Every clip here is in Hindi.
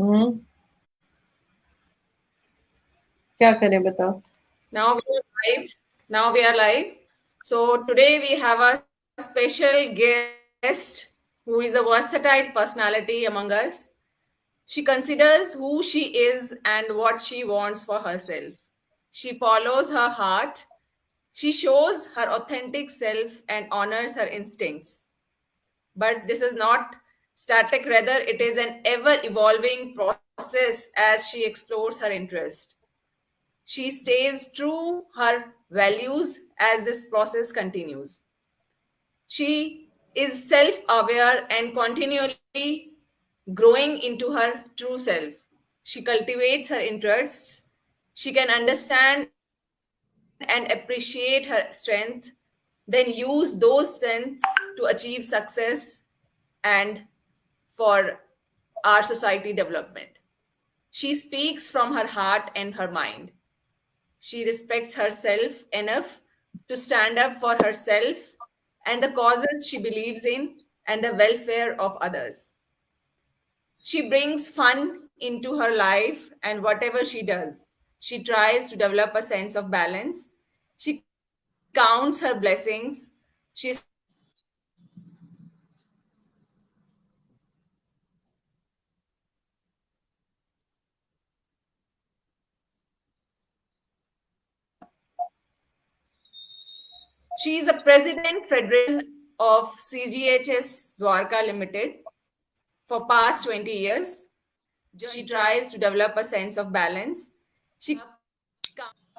हम्म, क्या करें बताओ। Now we are live. Now we are live. So today we have a special guest who is a versatile personality among us. She considers who she is and what she wants for herself. She follows her heart. She shows her authentic self and honors her instincts. But this is not static, rather, it is an ever evolving process as she explores her interest. She stays true her values as this process continues. She is self aware and continually growing into her true self. She cultivates her interests. She can understand and appreciate her strength, then use those strengths to achieve success and for our society development. She speaks from her heart and her mind. She respects herself enough to stand up for herself and the causes she believes in and the welfare of others. She brings fun into her life and whatever she does. She tries to develop a sense of balance. She counts her blessings. She is she is a president federation of CGHS Dwarka Limited for past 20 years. She tries to develop a sense of balance. She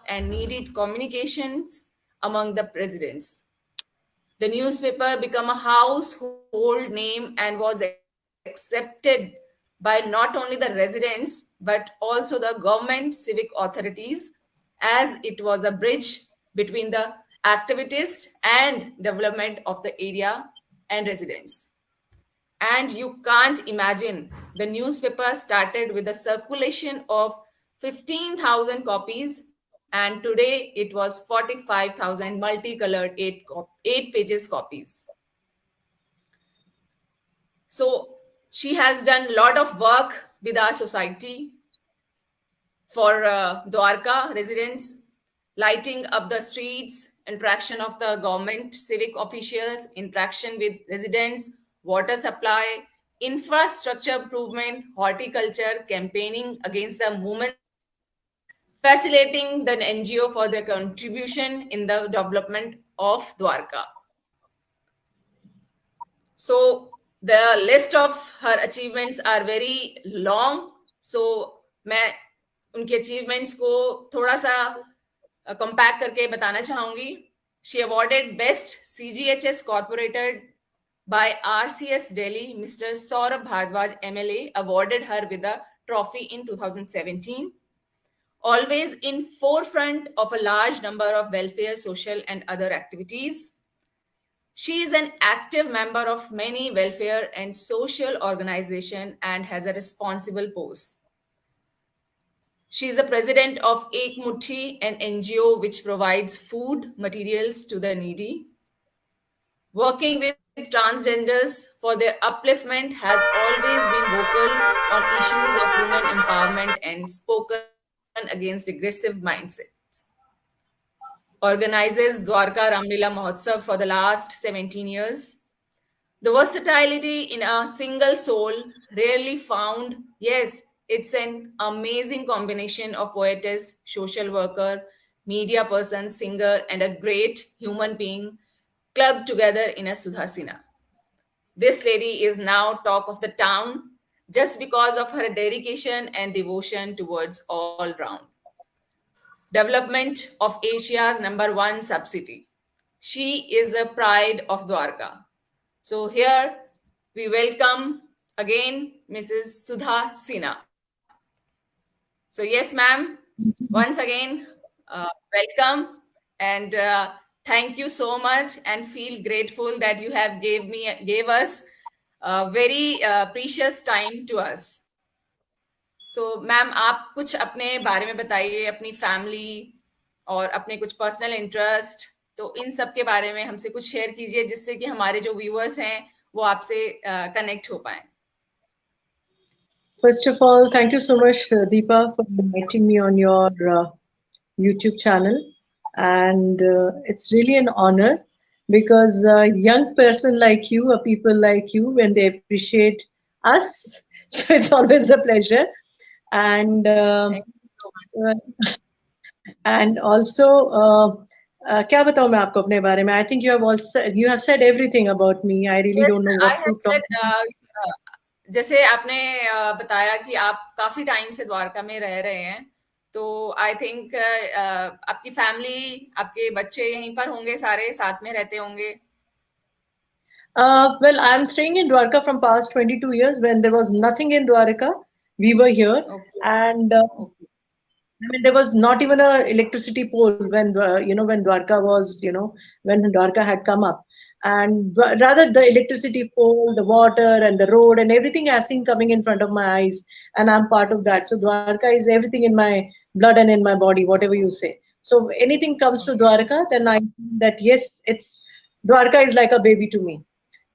and needed communications among the presidents. The newspaper became a household name and was accepted by not only the residents but also the government civic authorities, as it was a bridge between the activities and development of the area and residents. And you can't imagine, the newspaper started with a circulation of 15,000 copies, and today it was 45,000 multicolored 8 pages copies. So she has done a lot of work with our society for Dwarka residents, lighting up the streets, interaction of the government, civic officials, interaction with residents, water supply, infrastructure improvement, horticulture, campaigning against the movement, facilitating the NGO for their contribution in the development of Dwarka. So the list of her achievements are very long. So मैं उनके achievements को थोड़ा सा compare करके बताना चाहूंगी. She awarded Best CGHS Corporated by RCS Delhi. Mr. Saurabh Bhardwaj MLA awarded her with a trophy in 2017. Always in forefront of a large number of welfare, social and other activities. She is an active member of many welfare and social organizations and has a responsible post. She is the president of Ek Muthi, an NGO which provides food materials to the needy. Working with transgenders for their upliftment, has always been vocal on issues of women empowerment and spoken against aggressive mindsets. Organizes Dwarka Ramlila Mahotsav for the last 17 years. The versatility in a single soul, rarely found. Yes, it's an amazing combination of poetess, social worker, media person, singer, and a great human being clubbed together in a Sudhasina. This lady is now talk of the town just because of her dedication and devotion towards all round development of Asia's number one subsidy. She is a pride of Dwarka. So here we welcome again Mrs. Sudha Sinha. So yes, ma'am, once again, welcome and thank you so much and feel grateful that you have gave us very precious time to us. So ma'am आप कुछ अपने बारे में बताइए, अपनी फैमिली और अपने कुछ पर्सनल इंटरेस्ट, तो इन सब के बारे में हमसे कुछ शेयर कीजिए जिससे कि हमारे जो व्यूअर्स हैं वो आपसे कनेक्ट हो पाए. First of all, thank you so much, Deepa, for inviting me on your YouTube channel. And it's really an honor because a young person like you, or people like you, when they appreciate us, so it's always a pleasure. And Thank you so much. and also, क्या बताऊँ मैं आपको अपने बारे में? I think you have said everything about me. I really Yes, don't know I what have to talk said, जैसे आपने बताया कि आप काफी टाइम से द्वारका में रह रहे हैं, तो आई थिंक आपकी फैमिली, आपके बच्चे यहीं पर होंगे, सारे साथ में रहते होंगे. Well, I'm staying in Dwarka from past 22 years. When there was nothing in Dwarka, we were here, okay. and okay. I mean, there was not even a electricity pole when when Dwarka was when Dwarka had come up, and rather the electricity pole, the water, and the road and everything I've seen coming in front of my eyes, and I'm part of that. So Dwarka is everything in my blood and in my body, whatever you say. So anything comes to okay. Dwarka, then I feel that yes, it's Dwarka is like a baby to me.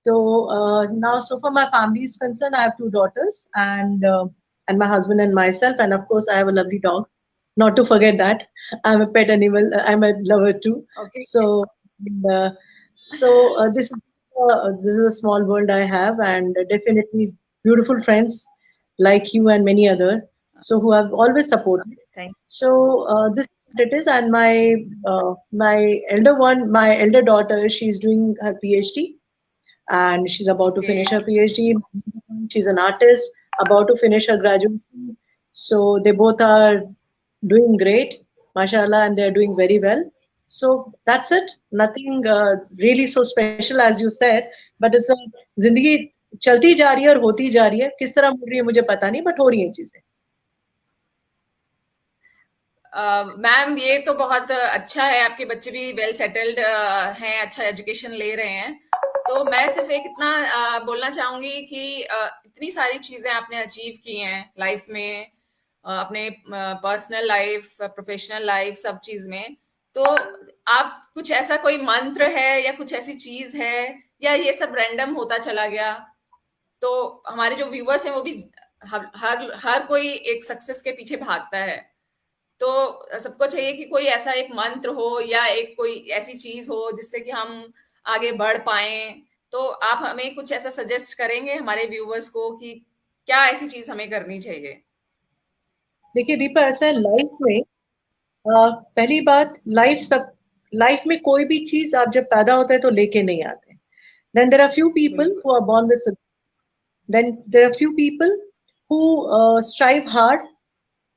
So now, so far my family is concerned, I have two daughters and my husband and myself, and of course I have a lovely dog. Not to forget that I'm a pet animal. I'm a lover too. Okay. So, uh, this is a small world I have, and definitely beautiful friends like you and many other. So who have always supported. Thank. So this is what it is, and my elder daughter, she's doing her PhD and she's about to okay. finish her PhD. She's an artist, about to finish her graduation. So they both are doing great, mashallah, and they're doing very well. So that's it. Nothing really so special as you said, but it's a जिंदगी चलती जा रही है और होती जा रही है. किस तरह मुड़ रही है मुझे पता नहीं, but हो रही हैं चीजें. मैम, ये तो बहुत अच्छा है, आपके बच्चे भी वेल सेटल्ड हैं, अच्छा एजुकेशन ले रहे हैं. तो मैं सिर्फ एक इतना बोलना चाहूंगी कि इतनी सारी चीजें आपने अचीव की हैं लाइफ में, अपने पर्सनल लाइफ, प्रोफेशनल लाइफ, सब चीज में. तो आप कुछ ऐसा कोई मंत्र है या कुछ ऐसी चीज है, या ये सब रैंडम होता चला गया? तो हमारे जो व्यूवर्स हैं वो भी, हर हर कोई एक सक्सेस के पीछे भागता है, तो सबको चाहिए कि कोई ऐसा एक मंत्र हो या एक कोई ऐसी चीज हो जिससे कि हम आगे बढ़ पाए. तो आप हमें कुछ ऐसा सजेस्ट करेंगे हमारे व्यूवर्स को कि क्या ऐसी चीज हमें करनी चाहिए? देखिए दीपा, ऐसा है लाइफ में. पहली बात, लाइफ में कोई भी चीज आप जब पैदा होता है तो लेके नहीं आते. Then there are few people बिल्कुल. who are born with. Then there are few people who strive hard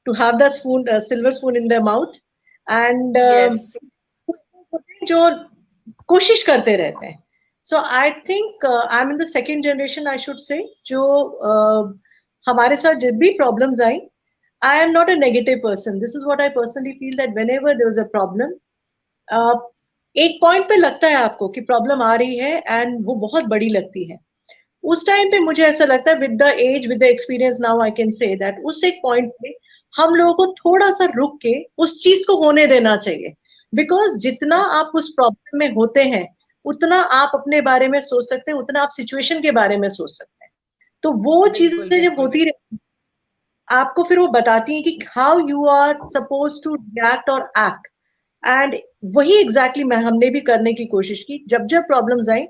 to have that spoon, silver spoon in their mouth, and yes. जो कोशिश करते रहते हैं. So I think I'm in the second generation, I should say, जो हमारे साथ जब भी problems I, I am not a negative person. This is what I personally feel, that whenever there was a problem, एक पॉइंट पे लगता है आपको कि प्रॉब्लम आ रही है एंड वो बहुत बड़ी लगती है. उस टाइम पे मुझे ऐसा लगता है, with the age, with the experience, now I can say that उस एक पॉइंट पे हम लोगों को थोड़ा सा रुक के उस चीज को होने देना चाहिए. बिकॉज जितना आप उस प्रॉब्लम में होते हैं, उतना आप अपने बारे में सोच सकते हैं, उतना आप सिचुएशन के बारे में सोच सकते हैं. तो वो बिल्कुल. चीजें जब बिल्कुल. होती रहती, आपको फिर वो बताती हैं कि how you are suppose to react और एक्ट. एंड वही एग्जैक्टली मैं हमने भी करने की कोशिश की. जब जब प्रॉब्लम्स आई,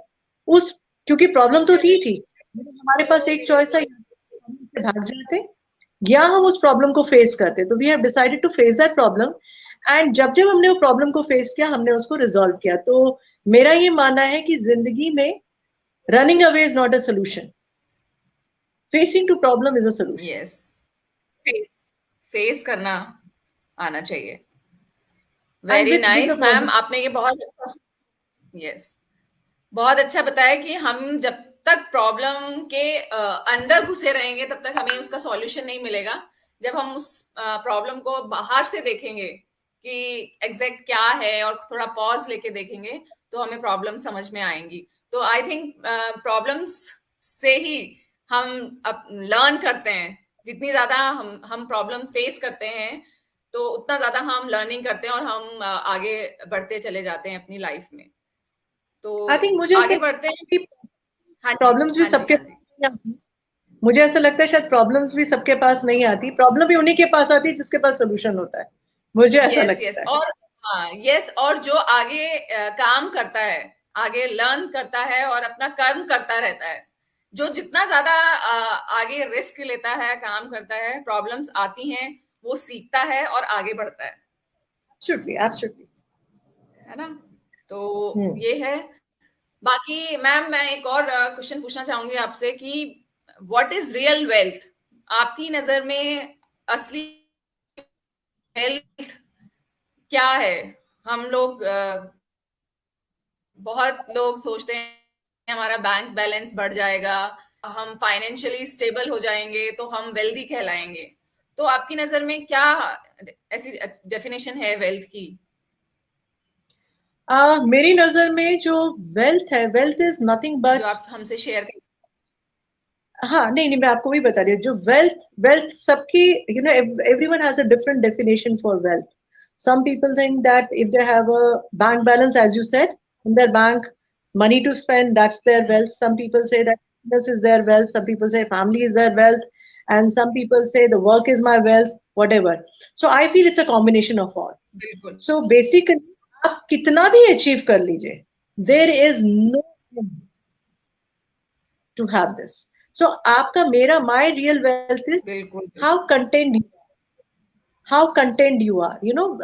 उस क्योंकि प्रॉब्लम तो थी, हमारे पास एक चॉइस था, से भाग जाते या हम उस प्रॉब्लम को फेस करते. तो we have decided to face that problem, and जब जब हमने वो प्रॉब्लम को फेस किया, हमने उसको रिजॉल्व किया. तो मेरा ये मानना है कि जिंदगी में running away is not a solution, facing to problem is a solution. Yes. Face करना आना चाहिए. And very with nice the ma'am, positive. आपने ये बहुत, यस, बहुत अच्छा बताया कि हम जब तक प्रॉब्लम के अंदर घुसे रहेंगे तब तक हमें उसका सॉल्यूशन नहीं मिलेगा. जब हम उस प्रॉब्लम को बाहर से देखेंगे कि एग्जैक्ट क्या है और थोड़ा पॉज लेके देखेंगे, तो हमें प्रॉब्लम समझ में आएंगी. तो आई थिंक प्रॉब्लम्स से ही हम लर्न करते हैं. जितनी ज्यादा हम प्रॉब्लम फेस करते हैं, तो उतना ज्यादा हम लर्निंग करते हैं और हम आगे बढ़ते चले जाते हैं अपनी लाइफ में. तो आई थिंक मुझे ऐसा आगे बढ़ते लगता हैं. है कि हाँ जी. प्रॉब्लम्स भी हाँ जी. सबके हाँ जी. साथ आती हैं, मुझे ऐसा लगता है शायद प्रॉब्लम्स भी सबके पास नहीं आती, प्रॉब्लम भी उन्हीं के पास आती है जिसके पास सोल्यूशन होता है, मुझे ऐसा लगता है। और और जो आगे काम करता है, आगे लर्न करता है और अपना कर्म करता रहता है, जो जितना ज्यादा आगे रिस्क लेता है, काम करता है, प्रॉब्लम्स आती हैं, वो सीखता है और आगे बढ़ता है। एब्सोल्युटली है ना? तो ये है। बाकी मैम, मैं एक और क्वेश्चन पूछना चाहूंगी आपसे कि व्हाट इज रियल वेल्थ? आपकी नजर में असली वेल्थ क्या है? हम लोग बहुत लोग सोचते हैं हमारा बैंक बैलेंस बढ़ जाएगा, हम फाइनेंशियली स्टेबल हो जाएंगे तो हम वेल्दी कहलाएंगे। तो आपकी नजर में क्या ऐसी डेफिनेशन है वेल्थ की? मेरी नजर में जो वेल्थ है, वेल्थ इज नथिंग जो बट, आप हमसे शेयर कर। हाँ नहीं नहीं, मैं आपको भी बता रही हूँ, जो वेल्थ वेल्थ सबकी, you know, everyone has a different definition for wealth. Some people think that if they have a bank balance, as you said, in their bank, money to spend, that's their wealth. Some people say that this is their wealth. Some people say family is their wealth. And some people say the work is my wealth, whatever. So I feel it's a combination of all. बिल्कुल। So basically, आप कितना भी achieve कर लीजिए, there is no end to have this. So आपका, मेरा, my real wealth is बिल्कुल। how content you, how content you are, you know.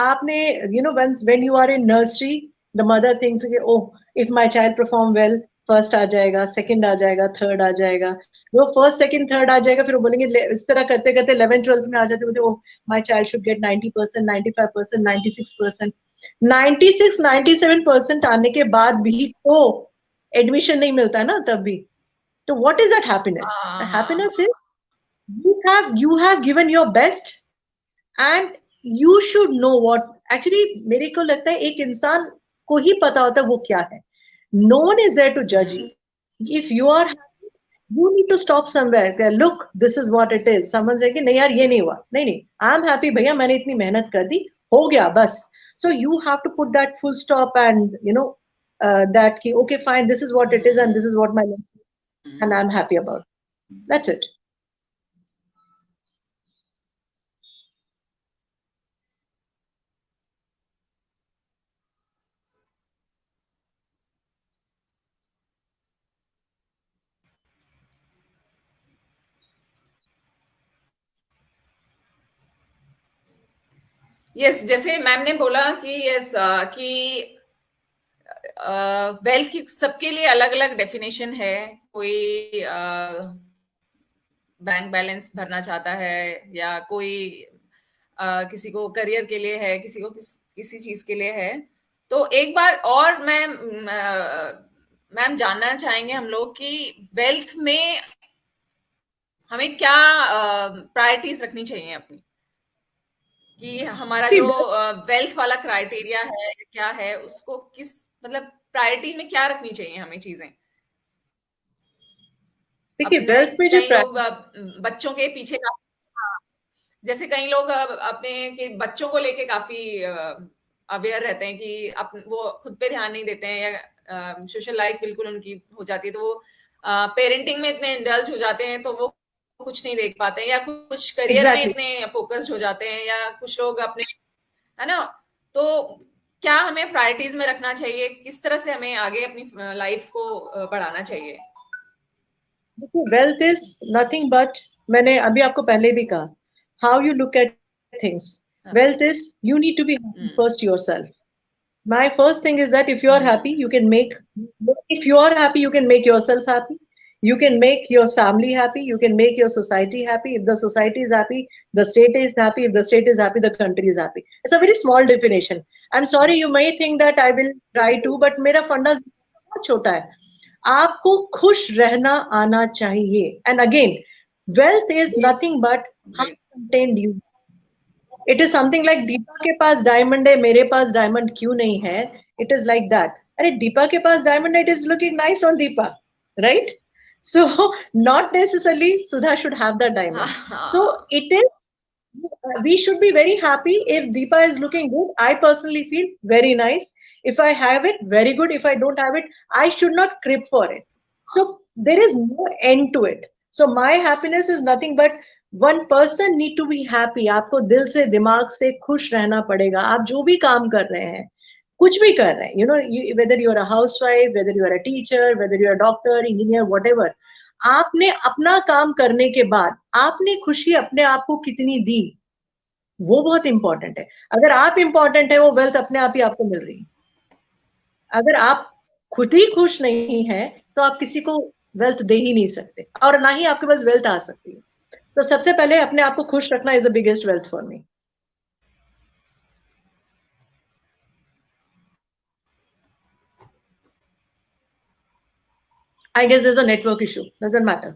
आपने, you know, when you are in nursery, the mother thinks कि, oh, if my child perform well, first आ जाएगा, सेकंड आ जाएगा, थर्ड आ जाएगा, वो फर्स्ट सेकंड थर्ड आ जाएगा, फिर वो बोलेंगे, इस तरह करते करते 11th 12th में आ जाते, बोलते oh my child should get 90%, 95%, 96%. 96 97% आने के बाद भी तो एडमिशन नहीं मिलता ना तब भी. तो what is that happiness? The happiness is you have given your best and you should know what actually. मेरे को लगता है एक इंसान को ही पता होता है वो क्या है. No one is there to judge you. If you are happy, you need to stop somewhere. Look, this is what it is. Someone say कि नहीं यार ये नहीं हुआ, नहीं नहीं, I am happy भैया, मैंने इतनी मेहनत कर दी, हो गया बस. So you have to put that full stop and you know that कि okay fine, this is what it is and this is what my life is and I'm happy about it. That's it. Yes, जैसे मैम ने बोला कि यस कि वेल्थ की सबके लिए अलग अलग डेफिनेशन है। कोई बैंक बैलेंस भरना चाहता है, या कोई किसी को करियर के लिए है, किसी को किसी चीज के लिए है। तो एक बार और मैम जानना चाहेंगे हम लोग कि वेल्थ में हमें क्या प्रायोरिटीज रखनी चाहिए अपनी, कि हमारा See, जो वेल्थ वाला क्राइटेरिया है क्या है, उसको किस मतलब प्रायोरिटी में क्या रखनी चाहिए हमें चीजें। देखिए अपने वेल्थ में जो कई लोग बच्चों के पीछे हाँ, जैसे कई लोग अपने के बच्चों को लेके काफी अवेयर रहते हैं कि वो खुद पे ध्यान नहीं देते हैं, या सोशल लाइफ बिल्कुल उनकी हो जाती है, तो वो पेरेंटिंग में इतने इंडल्ज हो जाते हैं तो वो कुछ नहीं देख पाते हैं, या कुछ करियर में इतने फोकस्ड हो जाते हैं, या कुछ लोग अपने, है ना। तो क्या हमें प्रायोरिटीज में रखना चाहिए, किस तरह से हमें आगे अपनी लाइफ को बढ़ाना चाहिए? वेल्थ इज नथिंग बट, मैंने अभी आपको पहले भी कहा, how you look at things. Wealth is you need to be happy first yourself. My first thing is that if you are happy, you can make, if you are happy, you can make yourself happy. You can make your family happy. You can make your society happy. If the society is happy, the state is happy. If the state is happy, the country is happy. It's a very small definition. I'm sorry, you may think that I will try to, but मेरा फंडा बहुत छोटा है. आपको खुश रहना आना चाहिए. And again, wealth is nothing but how content you. It is something like Deepa के पास डायमंड है, मेरे पास डायमंड क्यों नहीं है. It is like that. अरे दीपा के पास डायमंड है, it is looking nice on Deepa, right? So not necessarily Sudha should have that diamond. So it is, we should be very happy if Deepa is looking good. I personally feel very nice. If I have it, very good. If I don't have it, I should not crib for it. So there is no end to it. So my happiness is nothing but one person need to be happy. आपको दिल से दिमाग से खुश रहना पड़ेगा. आप जो भी काम कर रहे हैं, कुछ भी कर रहे हैं, whether you are a housewife, whether you are a teacher, whether you are a doctor, engineer, whatever, आपने अपना काम करने के बाद आपने खुशी अपने आप को कितनी दी, वो बहुत इंपॉर्टेंट है. अगर आप इंपॉर्टेंट है, वो वेल्थ अपने आप ही आपको मिल रही है. अगर आप खुद ही खुश नहीं है, तो आप किसी को वेल्थ दे ही नहीं सकते, और ना ही आपके पास वेल्थ आ सकती है. तो सबसे पहले अपने आप को खुश रखना is the biggest wealth for me. I guess there's a network issue. Doesn't matter.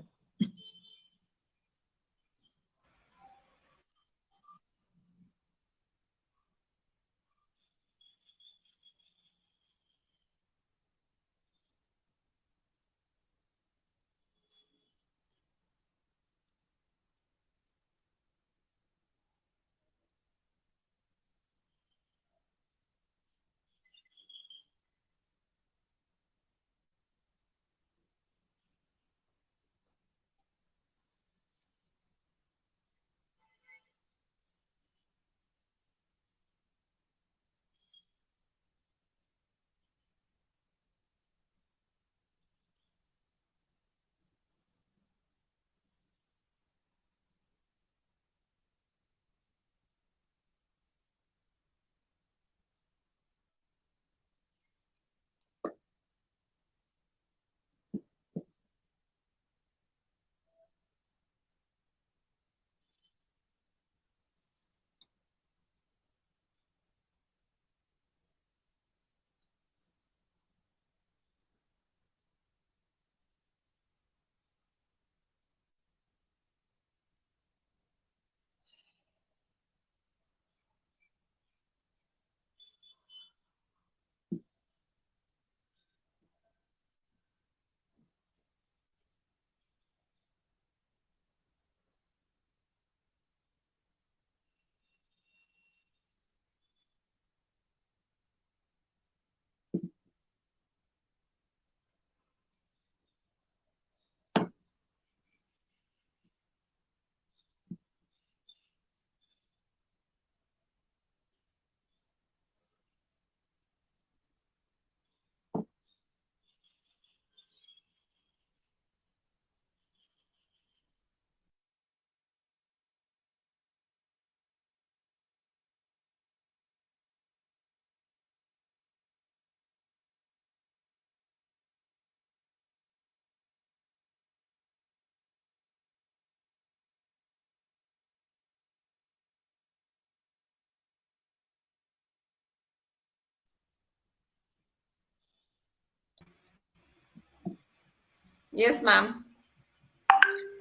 Yes, ma'am.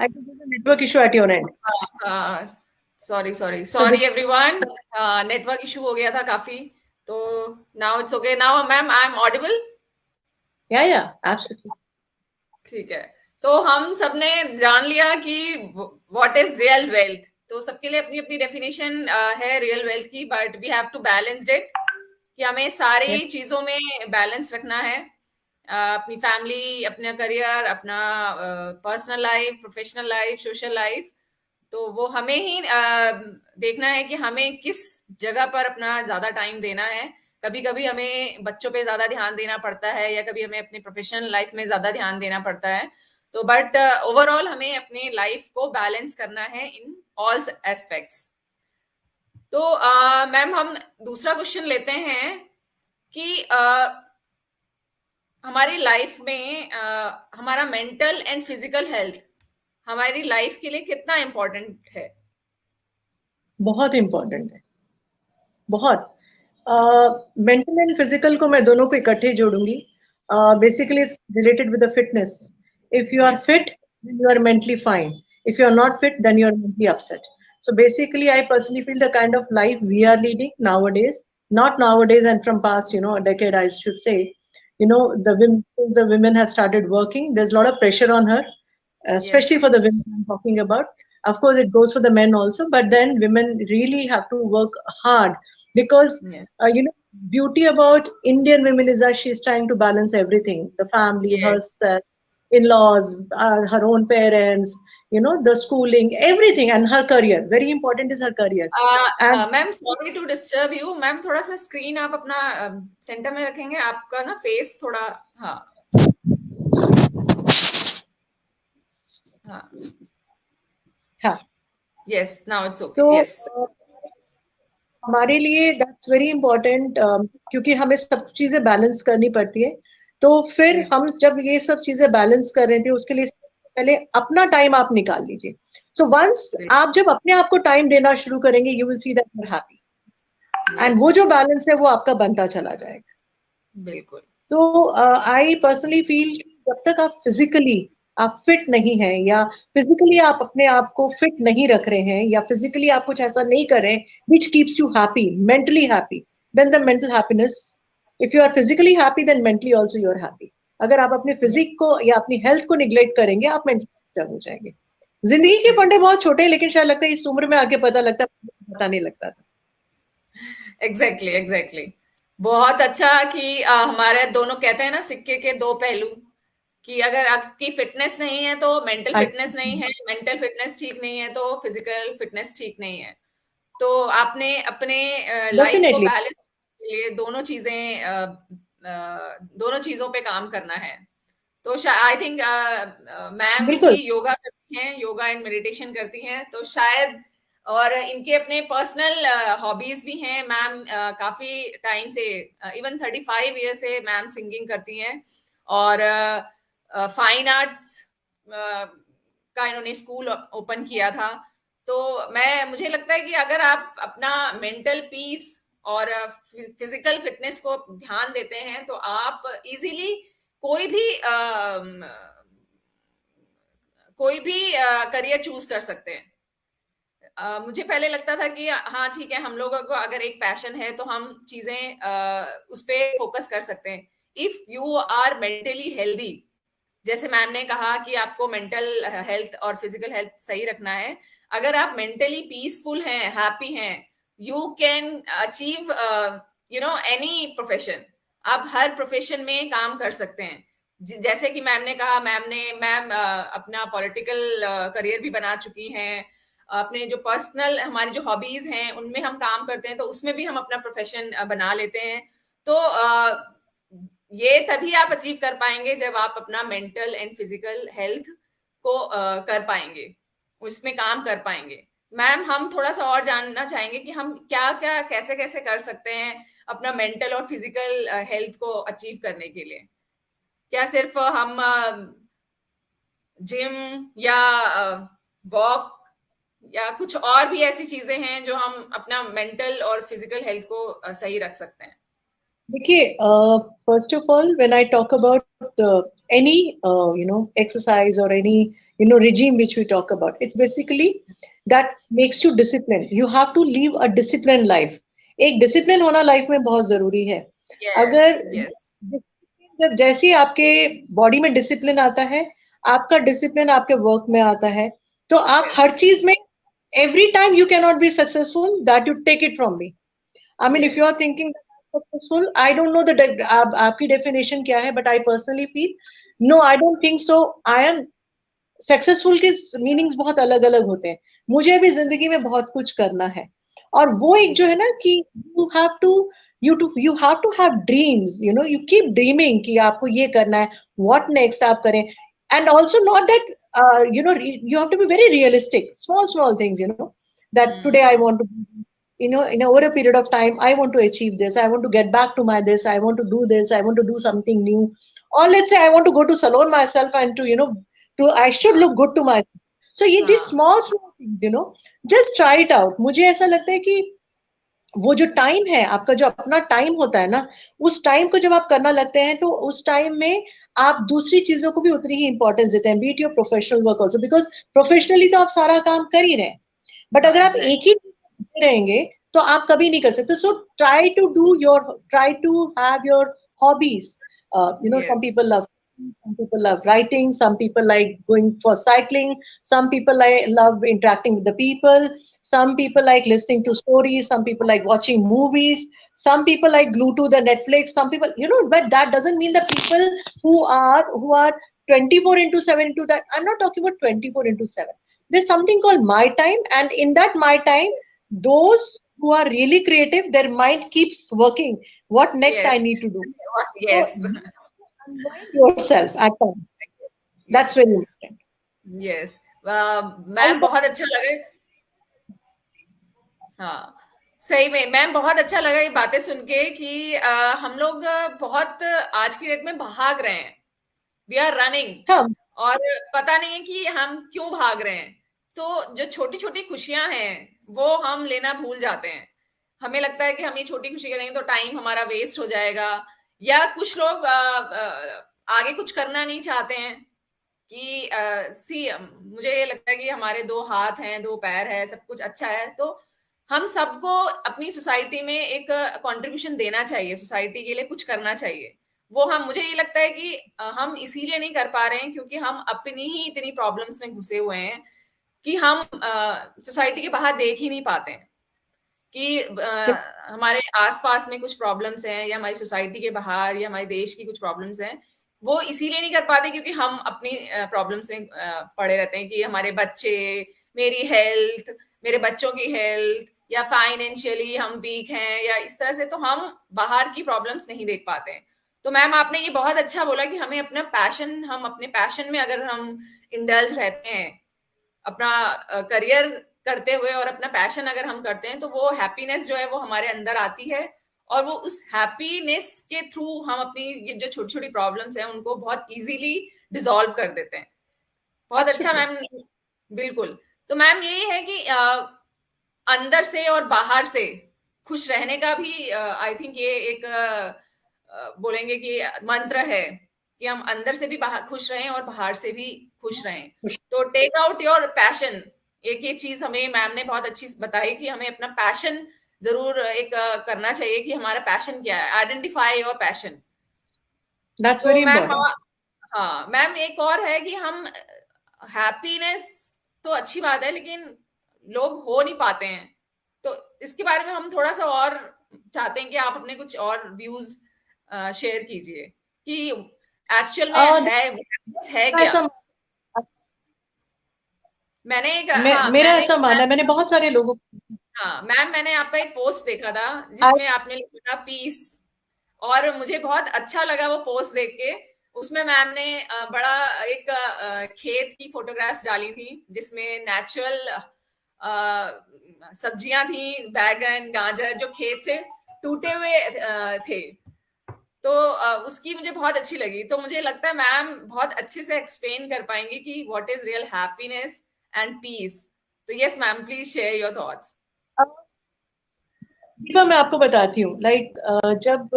I think there's a network issue at your end. Sorry everyone. Network issue हो गया था काफी. तो now it's okay. Now, ma'am, I'm audible? Yeah, absolutely. ठीक है. तो हम सबने जान लिया कि what is real wealth. तो सबके लिए अपनी अपनी डेफिनेशन है रियल वेल्थ की, but we have to balance it, कि हमें सारी चीजों में बैलेंस रखना है. अपनी फैमिली, अपना करियर, अपना personal life, professional life, social life. तो वो हमें ही देखना है कि हमें किस जगह पर अपना ज्यादा टाइम देना है. कभी कभी हमें बच्चों पे ज्यादा ध्यान देना पड़ता है, या कभी हमें अपनी प्रोफेशनल लाइफ में ज्यादा ध्यान देना पड़ता है. तो बट ओवरऑल हमें अपनी लाइफ को बैलेंस करना है इन ऑल एस्पेक्ट्स. तो मैम, हम दूसरा क्वेश्चन लेते हैं कि हमारी लाइफ में हमारा मेंटल एंड फिजिकल हेल्थ हमारी लाइफ के लिए कितना इम्पोर्टेंट है? बहुत इम्पोर्टेंट है, बहुत. मेंटल एंड फिजिकल को मैं दोनों को इकट्ठे जोड़ूंगी. Basically it's related with the fitness. If you are fit, then you are mentally fine. If you are not fit, then you are mentally upset. So basically, I personally feel the kind of life we are leading nowadays, not nowadays and from past, a decade, I should say, the women have started working. There's a lot of pressure on her, especially for the women I'm talking about. Of course, it goes for the men also, but then women really have to work hard because, beauty about Indian women is that she's trying to balance everything, the family, herself, in-laws, her own parents, you know, the schooling, everything, and her career. Very important is her career. And ma'am sorry to disturb you ma'am, थोड़ा सा स्क्रीन आप अपना सेंटर में रखेंगे, आपका ना फेस थोड़ा, हाँ हाँ हाँ, यस नाउ इट्स ओके, तो यस हमारे लिए दैट्स वेरी इंपॉर्टेंट, क्योंकि हमें सब चीजें बैलेंस करनी पड़ती है। तो फिर हम जब ये सब चीजें बैलेंस कर रहे थे, उसके लिए पहले अपना टाइम आप निकाल लीजिए। सो वंस आप जब अपने आप को टाइम देना शुरू करेंगे, you will see that you are happy, and वो जो बैलेंस है वो आपका बनता चला जाएगा। बिल्कुल। तो आई पर्सनली फील जब तक आप फिजिकली आप फिट नहीं हैं, या फिजिकली आप अपने आप को फिट नहीं रख रहे हैं, या फिजिकली आप कुछ ऐसा नहीं कर रहे which keeps you happy, mentally happy, then the mental happiness, if you are physically happy then mentally also you are happy. अगर आप अपने फिजिक को या अपनी हेल्थ को निग्लेक्ट करेंगे, आप मेंटली डिस्टर्ब हो जाएंगे। जिंदगी के फंडे बहुत छोटे हैं, लेकिन शायद लगता है इस उम्र में आके पता लगता है, पता नहीं लगता था। एग्जैक्टली एग्जैक्टली, बहुत अच्छा कि हमारे दोनों कहते हैं ना सिक्के के दो पहलू, कि अगर आपकी फिटनेस नहीं है तो मेंटल फिटनेस नहीं है, मेंटल फिटनेस ठीक नहीं है तो फिजिकल फिटनेस ठीक नहीं है। तो आपने अपने लाइफ को बैलेंस के लिए दोनों चीजों पे काम करना है। तो आई थिंक मैम भी योगा करती हैं, योगा एंड मेडिटेशन करती हैं, तो शायद, और इनके अपने पर्सनल हॉबीज भी हैं। मैम काफी टाइम से, इवन 35 ईयर से मैम सिंगिंग करती हैं, और फाइन आर्ट्स का इन्होंने स्कूल ओपन किया था। तो मुझे लगता है कि अगर आप अपना मेंटल पीस और फिजिकल फिटनेस को ध्यान देते हैं तो आप इजीली कोई भी करियर चूज कर सकते हैं। मुझे पहले लगता था कि हाँ ठीक है, हम लोगों को अगर एक पैशन है तो हम चीजें उस पर फोकस कर सकते हैं। If you are mentally healthy, जैसे मैम ने कहा कि आपको मेंटल हेल्थ और फिजिकल हेल्थ सही रखना है, अगर आप मेंटली पीसफुल हैं, हैप्पी हैं, you can achieve any profession. आप हर प्रोफेशन में काम कर सकते हैं। जैसे कि मैम ने कहा, मैम अपना पॉलिटिकल करियर भी बना चुकी हैं, अपने जो पर्सनल हमारी जो हॉबीज हैं उनमें हम काम करते हैं, तो उसमें भी हम अपना प्रोफेशन बना लेते हैं। तो ये तभी आप अचीव कर पाएंगे जब आप अपना मेंटल एंड फिजिकल हेल्थ को कर पाएंगे, उसमें काम कर पाएंगे। मैम, हम थोड़ा सा और जानना चाहेंगे कि हम क्या क्या कैसे कैसे कर सकते हैं अपना मेंटल और फिजिकल हेल्थ को अचीव करने के लिए। क्या सिर्फ हम जिम या वॉक या कुछ और भी ऐसी चीजें हैं जो हम अपना मेंटल और फिजिकल हेल्थ को सही रख सकते हैं? देखिए, first of all when I talk about any exercise or any regime which we talk about, it's basically that makes you disciplined. You have to live a disciplined life. एक डिसिप्लिन होना लाइफ में बहुत जरूरी है। अगर जैसे ही आपके बॉडी में डिसिप्लिन आता है, आपका डिसिप्लिन आपके वर्क में आता है, तो आप हर चीज में every time you cannot be successful, that you take it from me. I mean, if you are thinking successful, I don't know the आपकी definition क्या है, but I personally feel no, I don't think so. I am successful के मीनिंग्स बहुत अलग अलग होते हैं। मुझे भी जिंदगी में बहुत कुछ करना है, और वो एक जो है ना कि you have to have dreams, you keep dreaming कि आपको ये करना है, व्हाट नेक्स्ट आप करें, and also not that you have to be very realistic, small things, that today I want to, in over a period of time, I want to achieve this, I want to get back to my this, I want to do this, I want to do something new, or let's say I want to go to salon myself and to I should look good to myself. So these small things, just try it out. मुझे ऐसा लगता है कि वो जो टाइम है आपका, जो अपना टाइम होता है ना, उस टाइम को जब आप करना लगते हैं तो उस टाइम में आप दूसरी चीजों को भी उतनी ही इंपॉर्टेंस देते हैं, beat your professional work also, because professionally तो आप सारा काम कर ही रहे हैं, बट अगर आप एक ही रहेंगे तो आप कभी नहीं कर सकते। So try to have your hobbies. some people love writing, some people like going for cycling, some people love interacting with the people, some people like listening to stories, some people like watching movies, some people like glued to the Netflix, some people, but that doesn't mean the people who are 24/7 into that. I'm not talking about 24/7. There's something called my time, and in that my time, those who are really creative, their mind keeps working. What next I Yes. need to do? Yes. So unwind yourself at times. That's Yes. very important. Yes. Ma'am बहुत अच्छा लगा। हाँ, सही में मैम बहुत अच्छा लगा ये बातें सुन के कि हम लोग बहुत आज की डेट में भाग रहे हैं, वी आर रनिंग, हाँ, और पता नहीं है कि हम क्यों भाग रहे हैं। तो जो छोटी छोटी खुशियां हैं वो हम लेना भूल जाते हैं। हमें लगता है कि हम ये छोटी खुशी करेंगे तो टाइम हमारा वेस्ट हो जाएगा, या कुछ लोग आगे कुछ करना नहीं चाहते हैं कि मुझे ये लगता है कि हमारे 2 हाथ हैं, 2 पैर है, सब कुछ अच्छा है, तो हम सबको अपनी सोसाइटी में एक कंट्रीब्यूशन देना चाहिए, सोसाइटी के लिए कुछ करना चाहिए। वो हम मुझे ये लगता है कि हम इसीलिए नहीं कर पा रहे हैं क्योंकि हम अपनी ही इतनी प्रॉब्लम्स में घुसे हुए हैं कि हम सोसाइटी के बाहर देख ही नहीं पाते हैं कि हमारे आसपास में कुछ प्रॉब्लम्स हैं, या हमारी सोसाइटी के बाहर, या हमारे देश की कुछ प्रॉब्लम्स हैं। वो इसीलिए नहीं कर पाते क्योंकि हम अपनी प्रॉब्लम्स में पड़े रहते हैं कि हमारे बच्चे, मेरी हेल्थ, मेरे बच्चों की हेल्थ, या फाइनेंशियली हम वीक हैं, या इस तरह से, तो हम बाहर की प्रॉब्लम्स नहीं देख पाते हैं। तो मैम आपने ये बहुत अच्छा बोला कि हमें अपना पैशन, हम अपने पैशन में अगर हम इंडल्ज रहते हैं, अपना करियर करते हुए और अपना पैशन अगर हम करते हैं, तो वो हैप्पीनेस जो है वो हमारे अंदर आती है, और वो उस हैप्पीनेस के थ्रू हम अपनी जो छोटी छोटी प्रॉब्लम्स हैं उनको बहुत इजीली डिसॉल्व कर देते हैं। बहुत अच्छा मैम, बिल्कुल। तो मैम यही है कि अंदर से और बाहर से खुश रहने का भी आई थिंक ये एक बोलेंगे कि मंत्र है कि हम अंदर से भी बाहर खुश रहें और बाहर से भी खुश रहें। तो टेक आउट योर पैशन, एक ये चीज हमें मैम ने बहुत अच्छी बताई कि हमें अपना पैशन जरूर एक करना चाहिए कि हमारा पैशन क्या है, आइडेंटिफाई योर पैशन। That's तो very मैम, important. हाँ मैम, एक और है कि हम हैप्पीनेस तो अच्छी बात है लेकिन लोग हो नहीं पाते हैं, तो इसके बारे में हम थोड़ा सा और चाहते हैं कि आप अपने कुछ और व्यूज शेयर कीजिए कि एक्चुअल में है क्या। ऐसा मैंने एक मेरा ऐसा मानना है, मैंने बहुत सारे लोगों हाँ मैम, मैंने आपका एक पोस्ट देखा था जिसमें आपने लिखा था पीस, और मुझे बहुत अच्छा लगा वो पोस्ट देख के। उसमें मैम ने बड़ा एक खेत की फोटोग्राफ्स डाली थी जिसमें नेचुरल सब्जियां थी, बैगन, गाजर, जो खेत से टूटे हुए थे। तो उसकी मुझे बहुत अच्छी लगी। तो मुझे लगता है मैम बहुत अच्छे से एक्सप्लेन कर पाएंगे कि what is real happiness and peace. तो yes ma'am, please share your thoughts. मैं आपको बताती हूँ, लाइक जब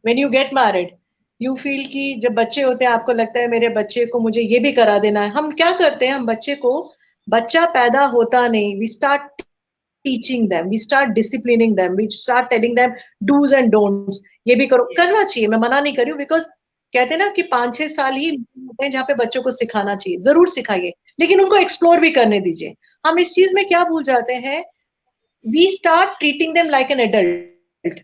when you get married, you feel कि जब बच्चे होते हैं आपको लगता है मेरे बच्चे को मुझे ये भी करा देना है। हम क्या करते हैं, हम बच्चे को, बच्चा पैदा होता नहीं, we start teaching them, we start disciplining them, we start telling them do's and don'ts, ये भी करो, करना चाहिए, मैं मना नहीं कर रही हूँ, बिकॉज कहते हैं ना कि 5-6 साल ही होते हैं जहाँ पे बच्चों को सिखाना चाहिए, जरूर सिखाइए, लेकिन उनको एक्सप्लोर भी करने दीजिए। हम इस चीज में क्या भूल जाते हैं, we start treating them like an adult.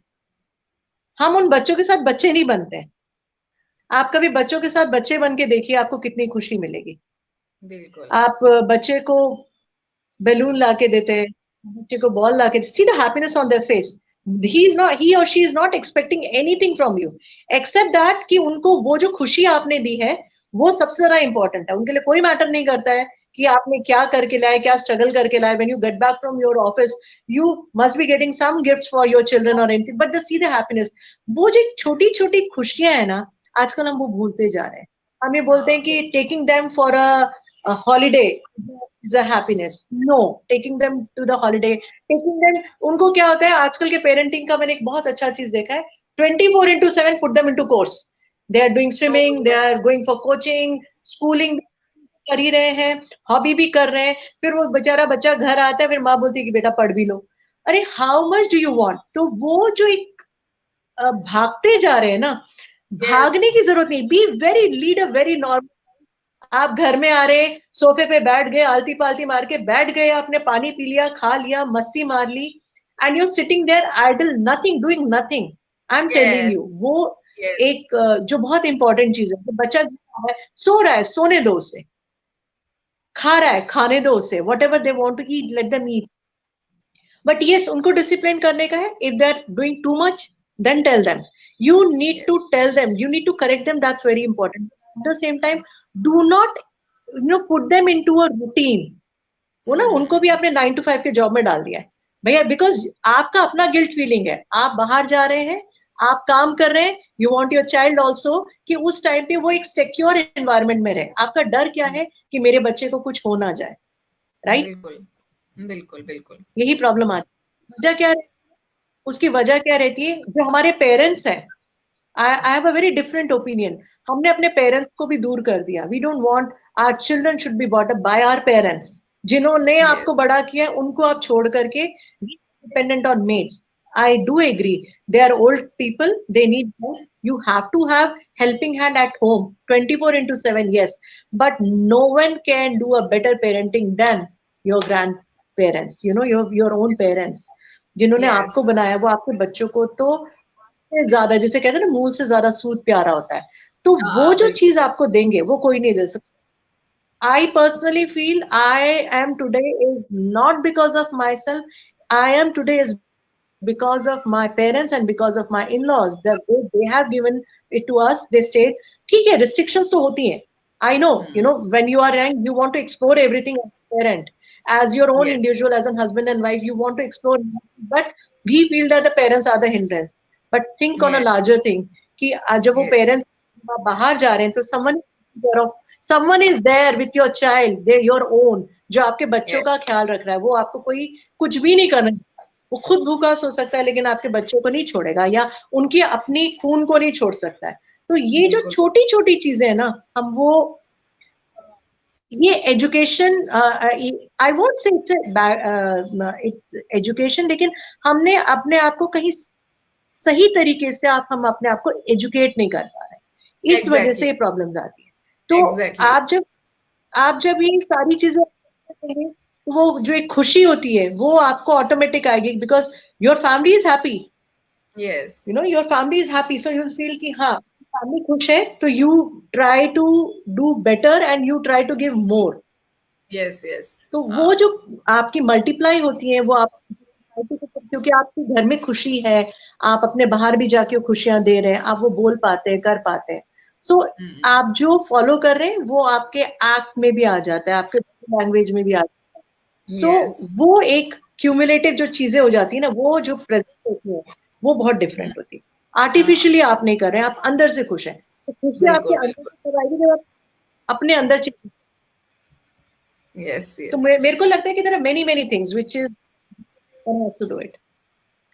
हम उन बच्चों के साथ बच्चे नहीं बनते हैं। आप कभी बच्चों के साथ बच्चे बन के देखिए, आपको कितनी खुशी मिलेगी। बिल्कुल। आप बच्चे को बैलून ला के देते हैं, बच्चे को बॉल ला के, see the happiness on their face, he or she is not expecting anything from you except that कि उनको वो जो खुशी आपने दी है वो सबसे ज्यादा इंपॉर्टेंट है। उनके लिए कोई मैटर नहीं करता है कि आपने क्या करके लाए, क्या स्ट्रगल करके लाए। when you get back from your office you must be getting some gifts for your children or anything, but just see the happiness। वो जो छोटी छोटी खुशियां है ना, आजकल हम वो भूलते जा रहे हैं। हम ये बोलते हैं कि taking them for a holiday is a happiness। no, taking them to the holiday, taking them, उनको क्या होता है आजकल के पेरेंटिंग का, मैंने एक बहुत अच्छा चीज देखा है, 24/7 put them into course, they are doing swimming, they are going for coaching, schooling कर ही रहे हैं, हॉबी भी कर रहे हैं, फिर वो बेचारा बच्चा घर आता है, फिर माँ बोलती है कि बेटा पढ़ भी लो। अरे how much do you want. तो वो जो एक भागते जा रहे हैं ना, भागने की जरूरत नहीं, be very, lead a very normal. आप घर में आ रहे, सोफे पे बैठ गए, आलती पालती मार के बैठ गए, आपने पानी पी लिया, खा लिया, मस्ती मार ली, and you sitting there idle, nothing doing nothing. I am telling you, वो एक जो बहुत इंपॉर्टेंट चीज है। तो बच्चा है, सो रहा है, सोने दो उसे, खा रहा है, खाने दो उसे, whatever they want to eat, let them eat. But yes, उनको डिसिप्लिन करने का है. If they are doing too much, then tell them. You need to tell them, you need to correct them. That's very important. At the same time, do not put them into a routine. वो ना उनको भी आपने 9 to 5 के जॉब में डाल दिया है भैया, बिकॉज आपका अपना गिल्ट फीलिंग है. आप बाहर जा रहे हैं, आप काम कर रहे हैं, you want your child also कि उस टाइम पे वो एक सिक्योर एनवायरनमेंट में रहे. आपका डर क्या है कि मेरे बच्चे को कुछ हो ना जाए, राइट? बिल्कुल बिल्कुल बिल्कुल. यही प्रॉब्लम आती है. वजह क्या, उसकी वजह क्या रहती है? जो हमारे पेरेंट्स हैं, I have a very different opinion. हमने अपने पेरेंट्स को भी दूर कर दिया. We don't want our children should be bought up by our parents. जिन्होंने आपको बड़ा किया उनको आप छोड़ करके dependent on maids. I do agree. They are old people. They need help. You have to have helping hand at home 24/7. Yes, but no one can do a better parenting than your grandparents. Your own parents. जिन्होंने आपको बनाया, वो आपके बच्चों को तो ज्यादा, जैसे कहते हैं ना, मूल से ज्यादा सूद प्यारा होता है. तो वो जो चीज आपको देंगे वो कोई नहीं दे सकता. I personally feel I am today is not because of myself. I am today is because of my parents and because of my in-laws. They have given it to us. They stayed. ठीक है, restrictions तो होती हैं. I know, when you are young, you want to explore everything as a parent. As your own individual, as a husband and wife, you want to explore. But we feel that the parents are the hindrance. But think on a larger thing. कि जब वो parents बाहर जा रहे हैं, तो someone is there with your child, they're your own, जो आपके बच्चों का ख्याल रख रहा है. वो आपको कोई कुछ भी नहीं करना. वो खुद भूखा सो सकता है, लेकिन आपके बच्चों को नहीं छोड़ेगा, या उनकी अपनी खून को नहीं छोड़ सकता है. तो ये जो छोटी छोटी चीजें है ना, हम वो ये education, I won't say it's education, लेकिन हमने अपने आप को कहीं सही तरीके से हम अपने आप को एजुकेट नहीं कर पा रहे. इस वजह से ये प्रॉब्लम्स आती है. तो आप जब ये सारी चीजें, वो जो एक खुशी होती है वो आपको ऑटोमेटिक आएगी, because your family is happy. Yes, your family is happy, so you feel कि हाँ, फैमिली खुश है, तो you try to do better and you try to give more. Yes yes. तो वो जो आपकी मल्टीप्लाई होती है, वो आप, क्योंकि आपके घर में खुशी है, आप अपने बाहर भी जाके खुशियां दे रहे हैं, आप वो बोल पाते हैं, कर पाते हैं. सो आप जो फॉलो कर रहे हैं वो आपके एक्ट में भी आ जाता है, आपके लैंग्वेज में भी आ जाता है. सो वो एक क्यूमुलेटिव जो चीजें हो जाती है ना, वो जो प्रेजेंट होती है वो बहुत डिफरेंट होती है. आर्टिफिशियली आप नहीं कर रहे हैं, आप अंदर से खुश हैं. तो खुशी आपके अंदर से आएगी जब आप अपने अंदर से. तो मेरे को लगता है कि there are many things which is to do it.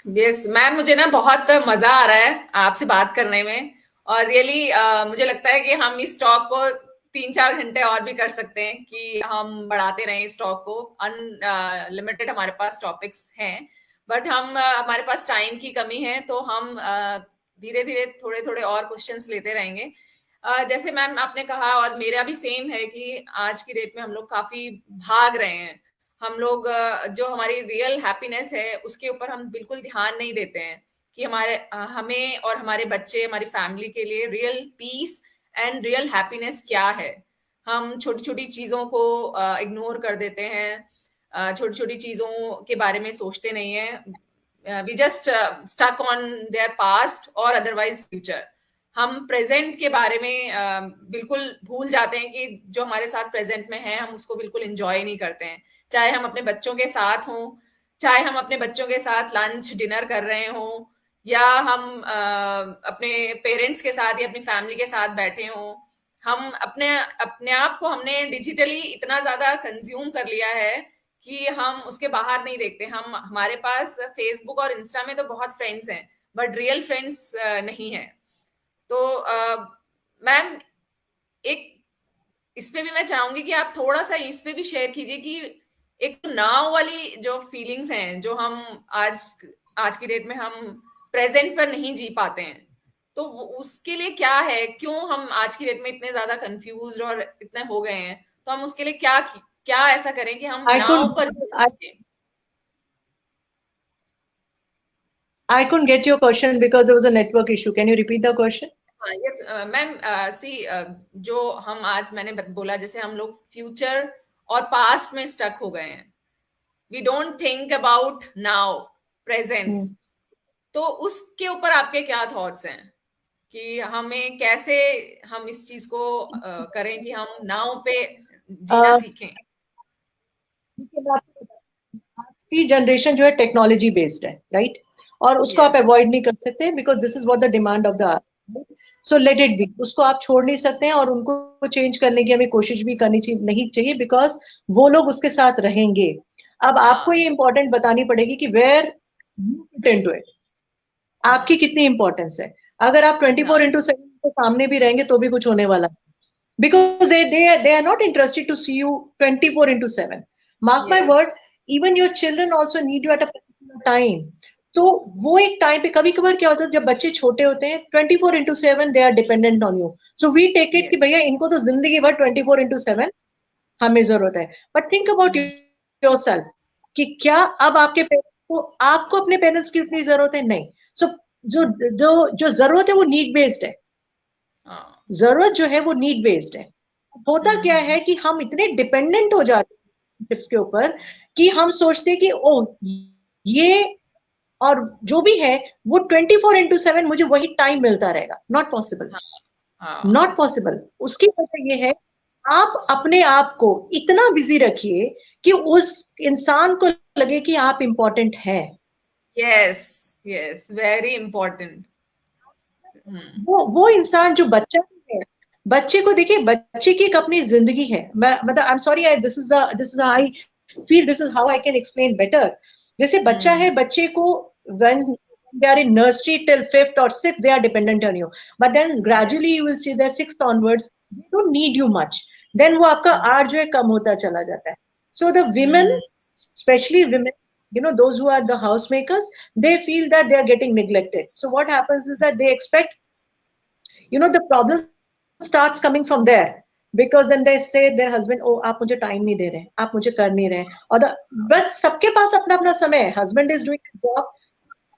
Yes ma'am, मुझे ना बहुत मजा आ रहा है आपसे बात करने में, और रियली मुझे लगता है कि हम इस टॉक को 3-4 घंटे और भी कर सकते हैं, कि हम बढ़ाते रहें इस टॉक को. अनलिमिटेड हमारे पास टॉपिक्स हैं, बट हमारे पास टाइम की कमी है, तो हम धीरे धीरे थोड़े और क्वेश्चंस लेते रहेंगे. जैसे मैम आपने कहा, और मेरा भी सेम है, कि आज की डेट में हम लोग काफी भाग रहे हैं. हम लोग जो हमारी रियल हैप्पीनेस है उसके ऊपर हम बिल्कुल ध्यान नहीं देते हैं, कि हमें और हमारे बच्चे, हमारी फैमिली के लिए real piece and real happiness क्या है. हम छोटी छोटी चीजों को इग्नोर कर देते हैं, छोटी छोटी चीजों के बारे में सोचते नहीं है. We just stuck on their past और अदरवाइज फ्यूचर. हम प्रेजेंट के बारे में बिल्कुल भूल जाते हैं, कि जो हमारे साथ प्रेजेंट में है हम उसको बिल्कुल एंजॉय नहीं करते हैं. चाहे हम अपने बच्चों के साथ हों, चाहे हम अपने बच्चों के साथ लंच डिनर कर रहे हों, या हम अपने पेरेंट्स के साथ या अपनी फैमिली के साथ बैठे हों. हम अपने आप को हमने डिजिटली इतना ज्यादा कंज्यूम कर लिया है कि हम उसके बाहर नहीं देखते. हमारे पास फेसबुक और इंस्टा में तो बहुत फ्रेंड्स हैं, बट रियल फ्रेंड्स नहीं है. तो मैम, एक इस पे भी मैं चाहूंगी कि आप थोड़ा सा इस पे भी शेयर कीजिए, कि एक नाउ वाली जो फीलिंग्स हैं, जो हम आज की डेट में हम प्रेजेंट पर नहीं जी पाते हैं, तो उसके लिए क्या है, क्यों हम आज की डेट में इतने ज्यादा कंफ्यूज्ड और इतने हो गए हैं, तो हम उसके लिए क्या ऐसा करें कि हम नाउ पर. I couldn't get your question because there was a network issue. Can you repeat the question? Yes ma'am, see जो हम आज मैंने बोला, जैसे हम लोग फ्यूचर और पास्ट में स्टक हो गए हैं, we don't think about now, present. तो उसके ऊपर आपके क्या थॉट्स हैं कि हमें कैसे हम इस चीज को करें कि हम नाउ पे जीना सीखें? की जनरेशन जो है टेक्नोलॉजी बेस्ड है, राइट? और उसको आप यस, अवॉइड नहीं कर सकते, because this is what the demand of the, so let it B. उसको आप छोड़ नहीं सकते हैं, और उनको चेंज करने की हमें कोशिश भी करनी नहीं चाहिए, बिकॉज वो लोग उसके साथ रहेंगे। अब आपको हाँ, ये इंपॉर्टेंट बतानी पड़ेगी कि where you fit into it, आपकी हाँ, कितनी इंपॉर्टेंस है। अगर आप 24/7 के सामने भी रहेंगे तो भी कुछ होने वाला, because they are not interested to see you 24/7. Mark my word, yes, even your children also need you at a particular time. तो वो एक टाइम पे, कभी कभार क्या होता है जब बच्चे छोटे होते हैं, 24/7 they are dependent on you, so we take it कि यस, भैया इनको तो जिंदगी भर 24/7 हमें जरूरत है। But think about yourself, कि क्या अब आपके पेरेंट्स को, आपको अपने पेरेंट्स की उतनी जरूरत है? नहीं। सो जो जो जो जरूरत है वो नीड बेस्ड है। हाँ, जरूरत जो है वो नीड बेस्ड है। होता क्या है हम्म, कि हम इतने डिपेंडेंट हो जाते हैं चिप्स के ऊपर, कि हम सोचते हैं कि ओ, ये और जो भी है वो 24/7 मुझे वही टाइम मिलता रहेगा। नॉट पॉसिबल, हाँ, नॉट हाँ, पॉसिबल। उसकी वजह ये है, आप अपने आप को इतना बिजी रखिए कि उस इंसान को लगे कि आप इंपॉर्टेंट है। Yes, yes, very important. Hmm, वो इंसान जो बच्चा है, बच्चे को देखिए, बच्चे की एक अपनी जिंदगी है। मैं मतलब, I am sorry, this is I feel, this is how I can explain better. जैसे बच्चा है, हम्म, बच्चे को when they are in nursery till fifth or sixth, they are dependent on you. But then gradually yes, you will see that sixth onwards, they don't need you much. Then वो आपका आर जो है कम होता चला जाता है। So the women, hmm, especially women, those who are the housemakers, they feel that they are getting neglected. So what happens is that they expect, the problem starts coming from there, because then they say their husband, oh, आप मुझे टाइम नहीं दे रहे, आप मुझे कर नहीं रहे। और बट सबके पास अपना अपना समय है, husband is doing job,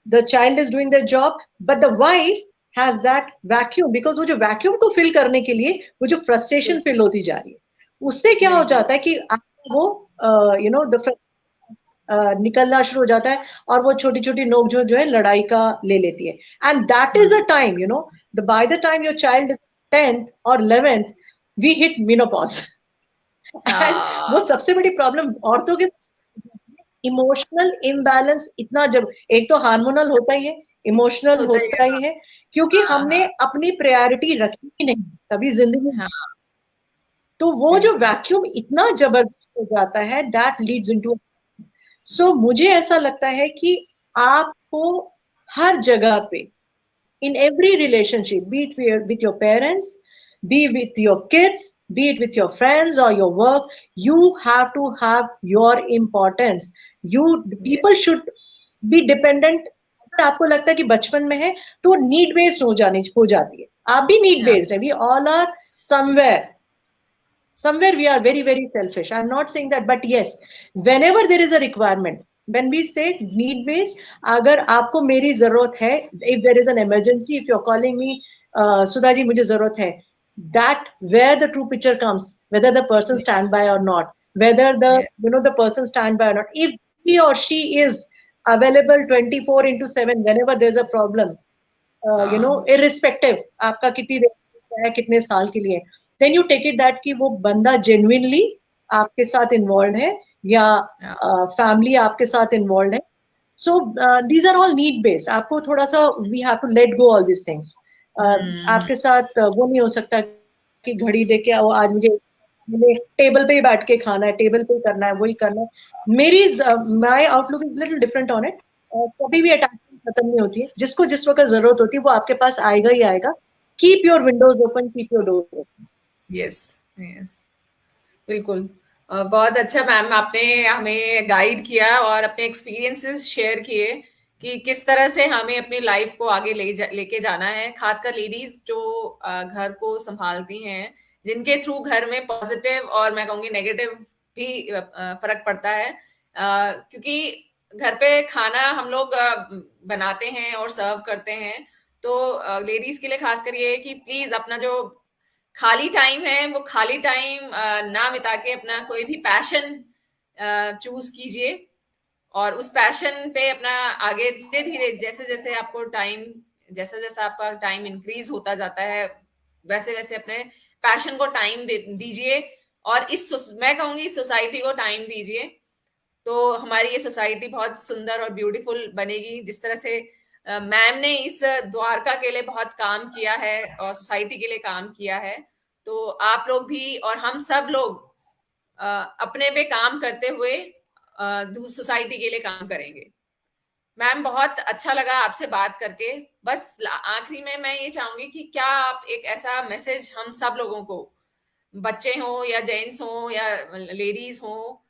the child is doing the job, but the wife has that vacuum, because वो जो वैक्यूम को फिल करने के लिए वो जो फ्रस्ट्रेशन बिल्कुल, फिल होती जा रही है, उससे क्या हो बिल्कुल, जाता है कि आपका वो द निकलना शुरू हो जाता है, और वो छोटी छोटी नोकझोंक जो है लड़ाई का ले लेती है। And that is a hmm, time, by the time your child is 10th और 11th, we hit menopause. And वो हाँ, सबसे बड़ी प्रॉब्लम औरतों के, इमोशनल इम्बैलेंस इतना, जब एक तो हार्मोनल होता ही है, इमोशनल होता ही है, होता ही है, क्योंकि हाँ, हमने हाँ, अपनी प्रायोरिटी रखी ही नहीं कभी जिंदगी में। हाँ, तो वो जो बिल्कुल, वैक्यूम इतना जबरदस्त हो जाता है, दैट लीड्स इनटू, सो मुझे ऐसा लगता है कि आपको हर जगह पे, in every relationship, be it with your parents, be with your kids, be it with your friends or your work, you have to have your importance. You people yes, should be dependent। अगर आपको लगता है कि बचपन में है तो नीड बेस्ड हो जाती है, आप भी नीड हाँ, बेस्ड है, we all are somewhere, somewhere we are very very selfish, I'm not saying that, but yes, whenever there is a requirement, when we say need based, agar aapko meri zarurat hai, if there is an emergency, if you're calling me, Sudha ji mujhe zarurat hai, that where the true picture comes, whether the person stand by or not, whether the yes, the person stand by or not, if he or she is available 24/7 whenever there's a problem, हाँ, irrespective आपका कितनी देर है, कितने साल के लिए, then you take it that कि वो बंदा जेन्युइनली आपके साथ इन्वॉल्व है, या हाँ, फैमिली आपके साथ इन्वॉल्व है। So these are all need based. आपको थोड़ा सा, we have to let go all this things. Hmm, आपके साथ वो नहीं हो सकता कि घड़ी देख के आओ, आज मुझे टेबल पे ही बैठ के खाना है, टेबल पे ही करना है, वही करना है। मेरी my outlook is little different on it. कभी भी अटैचमेंट खत्म नहीं होती है, जिसको जिस वक्त जरूरत होती है वो आपके पास आएगा ही आएगा। Keep your Windows open, keep your door open. Yes, yes, बिल्कुल। बहुत अच्छा मैम, आपने हमें गाइड किया और अपने एक्सपीरियंसेस शेयर किए कि किस तरह से हमें अपनी लाइफ को आगे लेके जाना है, खासकर लेडीज जो घर को संभालती हैं, जिनके थ्रू घर में पॉजिटिव और मैं कहूँगी नेगेटिव भी फर्क पड़ता है। क्योंकि घर पे खाना हम लोग बनाते हैं और सर्व करते हैं, तो लेडीज के लिए खासकर ये है कि प्लीज अपना जो खाली टाइम है वो खाली टाइम ना बिता के अपना कोई भी पैशन चूज कीजिए, और उस पैशन पे अपना आगे धीरे धीरे जैसे जैसे आपको टाइम, जैसा जैसा आपका टाइम इंक्रीज होता जाता है वैसे वैसे अपने पैशन को टाइम दीजिए, और मैं कहूंगी इस सोसाइटी को टाइम दीजिए, तो हमारी ये सोसाइटी बहुत सुंदर और ब्यूटीफुल बनेगी। जिस तरह से मैम ने इस द्वारका के लिए बहुत काम किया है और सोसाइटी के लिए काम किया है, तो आप लोग भी और हम सब लोग अपने पे काम करते हुए सोसाइटी के लिए काम करेंगे। मैम बहुत अच्छा लगा आपसे बात करके। बस आखिरी में मैं ये चाहूंगी कि क्या आप एक ऐसा मैसेज हम सब लोगों को, बच्चे हो या जेंट्स हो या लेडीज हो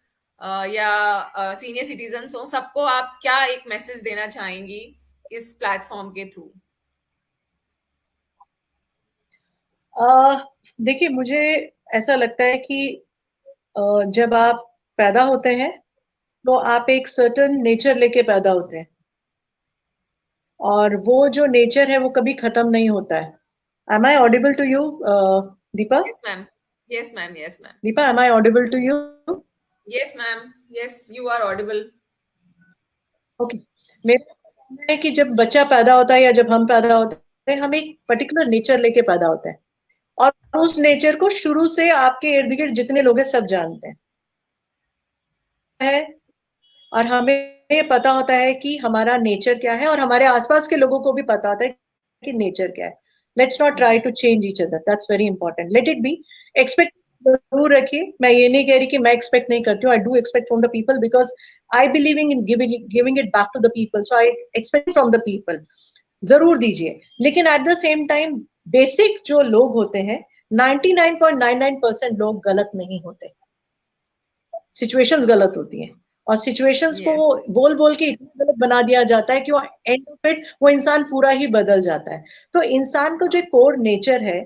या सीनियर सिटीजन्स हो, सबको आप क्या एक मैसेज देना चाहेंगी इस प्लेटफॉर्म के थ्रू? देखिए, मुझे ऐसा लगता है कि जब आप पैदा होते हैं तो आप एक सर्टेन नेचर लेके पैदा होते हैं, और वो जो नेचर है वो कभी खत्म नहीं होता है। Am I audible to you, Deepa? Yes, ma'am. Yes, ma'am. Yes, ma'am. Deepa, am I audible to you? Yes, ma'am. Yes, you are audible. Okay. मेरा मानना है कि जब बच्चा पैदा होता है या जब हम पैदा होते हैं, हम एक पर्टिकुलर नेचर लेके पैदा होते हैं, और उस नेचर को शुरू से आपके इर्द गिर्द जितने लोग हैं सब जानते हैं, और हमें पता होता है कि हमारा नेचर क्या है, और हमारे आसपास के लोगों को भी पता होता है कि नेचर क्या है। Let's not try to change each other, that's very important. Let it be. Expect जरूर रखिए, मैं ये नहीं कह रही कि मैं एक्सपेक्ट नहीं करती हूँ, I do expect from the people because I believing in giving it back to the people, so I expect from the people. जरूर दीजिए, लेकिन at the same time basic जो लोग होते हैं 99.99% लोग गलत नहीं होते, सिचुएशंस गलत होती हैं, और सिचुएशंस को बोल बोल के इतना गलत बना दिया जाता है कि वो एंड ऑफ इट वो इंसान पूरा ही बदल जाता है। तो इंसान का जो कोर नेचर है,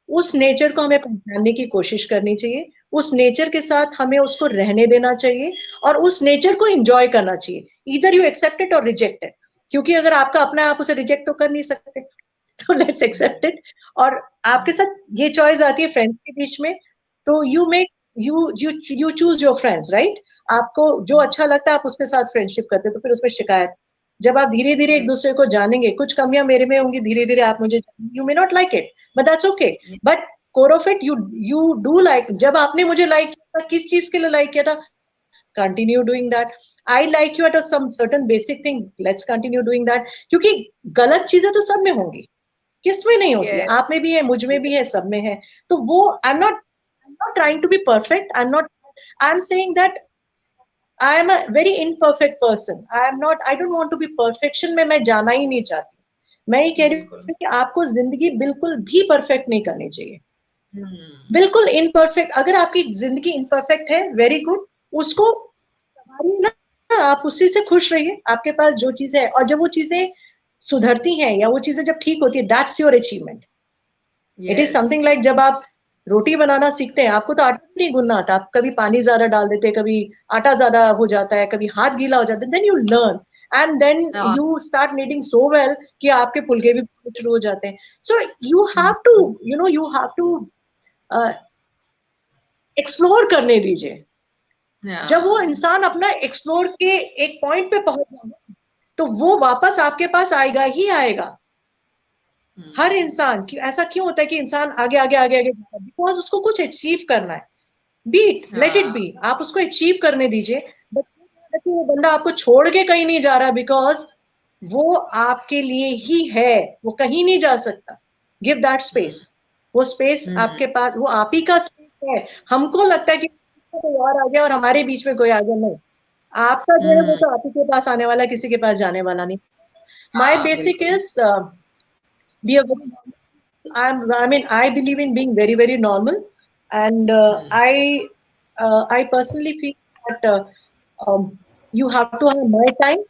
उस नेचर को हमें पहचानने की कोशिश करनी चाहिए, उस नेचर के साथ हमें उसको रहने देना चाहिए, और उस नेचर को एंजॉय करना चाहिए। ईदर यू एक्सेप्ट इट और रिजेक्ट इट, क्योंकि अगर आपका अपना आप उसे रिजेक्ट तो कर नहीं सकते, तो लेट्स एक्सेप्ट इट। और आपके साथ ये चॉइस आती है फ्रेंड्स के बीच में, तो you choose your friends, right? आपको जो अच्छा लगता है आप उसके साथ फ्रेंडशिप करते हैं, तो फिर उसमें शिकायत। जब आप धीरे धीरे एक दूसरे को जानेंगे, कुछ कमियां मेरे में होंगी, धीरे धीरे आप मुझे, you may not like it but that's okay, but core of it you do like. जब आपने मुझे लाइक किया था, किस चीज के लिए लाइक किया था? Continue doing that. I like you at some certain basic thing, let's continue doing that, क्योंकि गलत चीजें तो सब में होंगी, किसमें नहीं होती है? आप में भी है, मुझ में भी है, सब में है। तो वो I am not trying to be perfect, I am saying that I am a very imperfect person. I don't want to be perfection में मैं जाना ही नहीं चाहती। मैं ये कह रही हूँ कि आपको जिंदगी बिल्कुल भी परफेक्ट नहीं करनी चाहिए, बिल्कुल इनपरफेक्ट। अगर आपकी जिंदगी इनपरफेक्ट है, वेरी गुड, उसको ना, आप उसी से खुश रहिए। आपके पास जो चीजें है, और जब वो चीजें सुधरती हैं या वो चीजें जब ठीक होती है, that's your achievement. It is something like जब आप रोटी बनाना सीखते हैं, आपको तो आटा नहीं गूंदना आता, आप कभी पानी ज्यादा डाल देते हैं, कभी आटा ज्यादा हो जाता है, कभी हाथ गीला हो जाता है, then you learn and then you start kneading so well कि आपके पुलके भी शुरू हो जाते हैं। So you have to you have to explore करने दीजिए। जब वो इंसान अपना एक्सप्लोर के एक पॉइंट पे पहुंच जाएगा, तो वो वापस आपके पास आएगा ही आएगा। हर इंसान की ऐसा क्यों होता है कि इंसान आगे आगे आगे आगे, बिकॉज उसको कुछ अचीव करना है। बीट, लेट इट बी, आप उसको अचीव करने दीजिए। वो बंदा आपको छोड़ के कहीं नहीं जा रहा, बिकॉज वो आपके लिए ही है, वो कहीं नहीं जा सकता। Give that space. वो स्पेस आपके पास, वो आप ही का स्पेस है। हमको लगता है कि कोई और आ गया और हमारे बीच में कोई आ गया, नहीं। आपका जो है वो तो आप ही के पास आने वाला, किसी के पास जाने वाला नहीं। My basic is be a very, I believe in being very, very normal, and I personally feel that you have to have my time,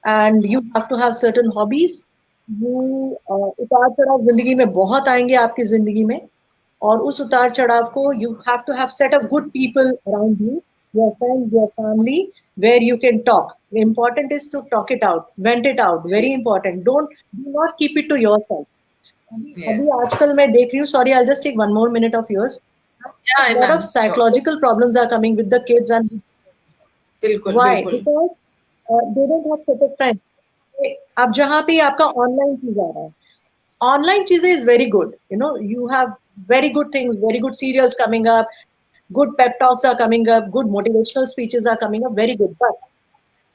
and you have to have certain hobbies. उतार चढ़ाव जिंदगी में बहुत आएंगे आपकी जिंदगी में, और उस उतार चढ़ाव को you have to have set of good people around you, your friends, your family, where you can talk. Important is to talk it out, vent it out. Very important. Do not keep it to yourself. अभी Yes. आजकल मैं देख रही हूँ, sorry, I'll just take one more minute of yours. Yeah, A lot of ma'am. Sure. psychological problems are coming with the kids, and बिल्कुल why? बिल्कुल. Because they don't have set of friends. अब जहाँ पे आपका ऑनलाइन चीज आ रहा है, ऑनलाइन चीजें is very good, you know, you have very good things, very good serials coming up, good pep talks are coming up, good motivational speeches are coming up, very good. But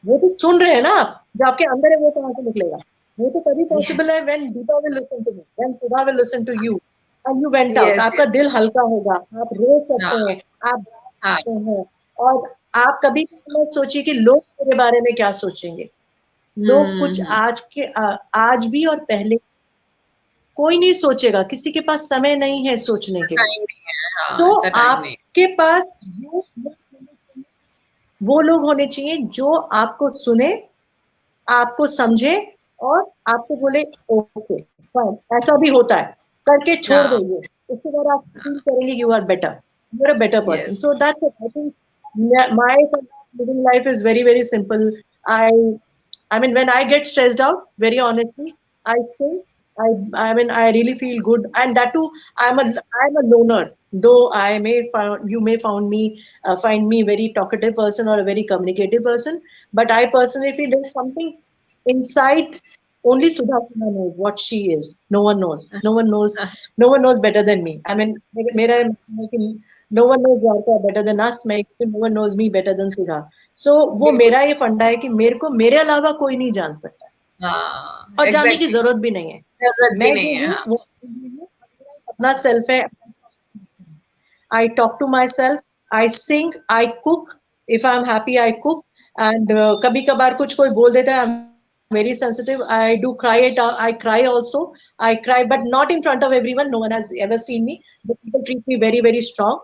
वो तो सुन रहे हैं ना आप, जो आपके अंदर है वो कहाँ से निकलेगा? वो तो तभी पॉसिबल है Yes. when Deepa will listen to me, when Sudha will listen to you, and you went out. Yes. आपका दिल हल्का होगा, आप रो सकते हाँ. हैं, आप गा हाँ. सकते हैं, और आप कभी मत सोचिए कि लोग मेरे बारे में क्या सोचेंगे. लोग कुछ आज भी और पहले कोई नहीं सोचेगा, किसी के पास समय नहीं है सोचने के लिए. टाइम नहीं है. हाँ, तो इतना टाइम नहीं. आपके पास वो लोग होने चाहिए जो आपको सुने, आपको समझे और आपको बोले ओके फाइन, ऐसा भी होता है, करके छोड़ हाँ. दो. उसके बाद आप फील करेंगे you are better, you are a better person. Yes. So that's it. I think my living life is very very simple. I mean, when I get stressed out, very honestly, I say, I mean, I really feel good, and that too, I'm a loner. Though you may find me very talkative person or a very communicative person, but I personally feel there's something inside. Only Sudha Sinha knows what she is. No one knows. No one knows. No one knows better than me. I mean, no one knows Dwarka better than us. No one knows me better than Sudha. So वो बिल्कुल. मेरा ये फंडा है कि मेरे को मेरे अलावा कोई नहीं जान सकता, हाँ. और जानने की Exactly. जरूरत भी नहीं है. जरूरत भी मैं नहीं जो है. हूँ हाँ. वो अपना सेल्फ है. I talk to myself. I sing. I cook. If I'm happy, I cook. And कभी कभार कुछ कोई बोल देता है, I'm very sensitive. I do cry it. I cry also. I cry, but not in front of everyone. No one has ever seen me. But people treat me very very strong.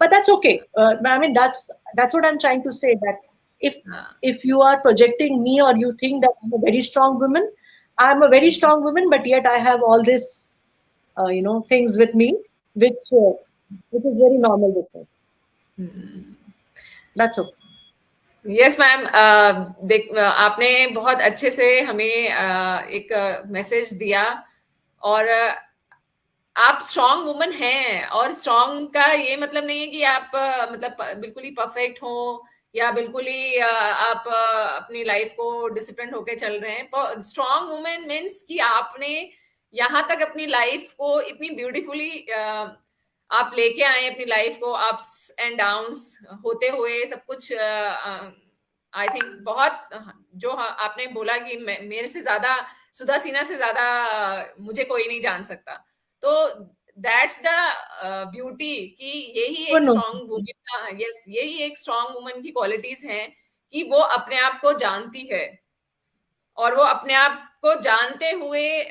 But that's okay. I mean, that's what I'm trying to say. That if हाँ. if you are projecting me, or you think that I'm a very strong woman, I'm a very strong woman. But yet I have all this, things with me, which is very normal with me. That's okay. Yes ma'am. देख, आपने बहुत अच्छे से हमें एक मैसेज दिया. और आप स्ट्रांग वुमन हैं, और स्ट्रांग का ये मतलब नहीं है कि आप मतलब बिल्कुल ही परफेक्ट हो, या बिल्कुल ही आप अपनी लाइफ को डिसिप्लिन होके चल रहे हैं. स्ट्रांग वुमन मीन्स कि आपने यहाँ तक अपनी लाइफ को इतनी ब्यूटीफुली आप लेके आए, अपनी लाइफ को अप्स एंड डाउन्स होते हुए सब कुछ. आई थिंक बहुत जो आपने बोला कि मेरे से ज्यादा, सुधा सिन्हा से ज्यादा मुझे कोई नहीं जान सकता. तो दैट्स द ब्यूटी कि यही एक स्ट्रांग वुमन का, यस, यही एक स्ट्रांग वुमन की क्वालिटीज हैं कि वो अपने आप को जानती है, और वो अपने आप को जानते हुए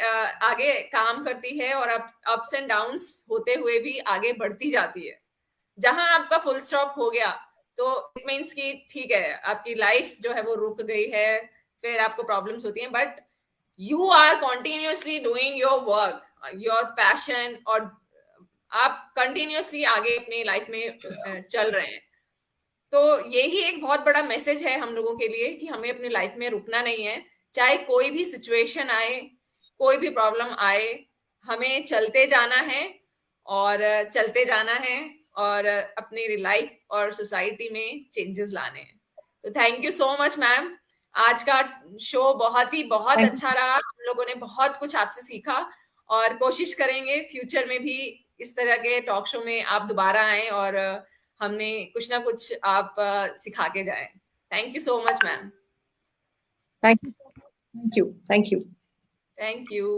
आगे काम करती है, और अप्स एंड डाउन्स होते हुए भी आगे बढ़ती जाती है. जहां आपका फुल स्टॉप हो गया तो इट मीन्स कि ठीक है, आपकी लाइफ जो है वो रुक गई है, फिर आपको प्रॉब्लम्स होती हैं, but you are continuously doing your work, your passion, और आप कंटिन्यूसली आगे अपनी लाइफ में चल रहे हैं. तो यही एक बहुत बड़ा मैसेज है हम लोगों के लिए कि हमें अपनी लाइफ में रुकना नहीं है. चाहे कोई भी सिचुएशन आए, कोई भी प्रॉब्लम आए, हमें चलते जाना है, और चलते जाना है, और अपनी लाइफ और सोसाइटी में चेंजेस लाने हैं. तो thank you so much ma'am. आज का शो बहुत अच्छा रहा. हम लोगों ने बहुत कुछ आपसे सीखा, और कोशिश करेंगे फ्यूचर में भी इस तरह के टॉक शो में आप दोबारा आए, और हमने कुछ ना कुछ आप सिखा के जाए. Thank you so much ma'am. Thank you. Thank you. Thank you. Thank you.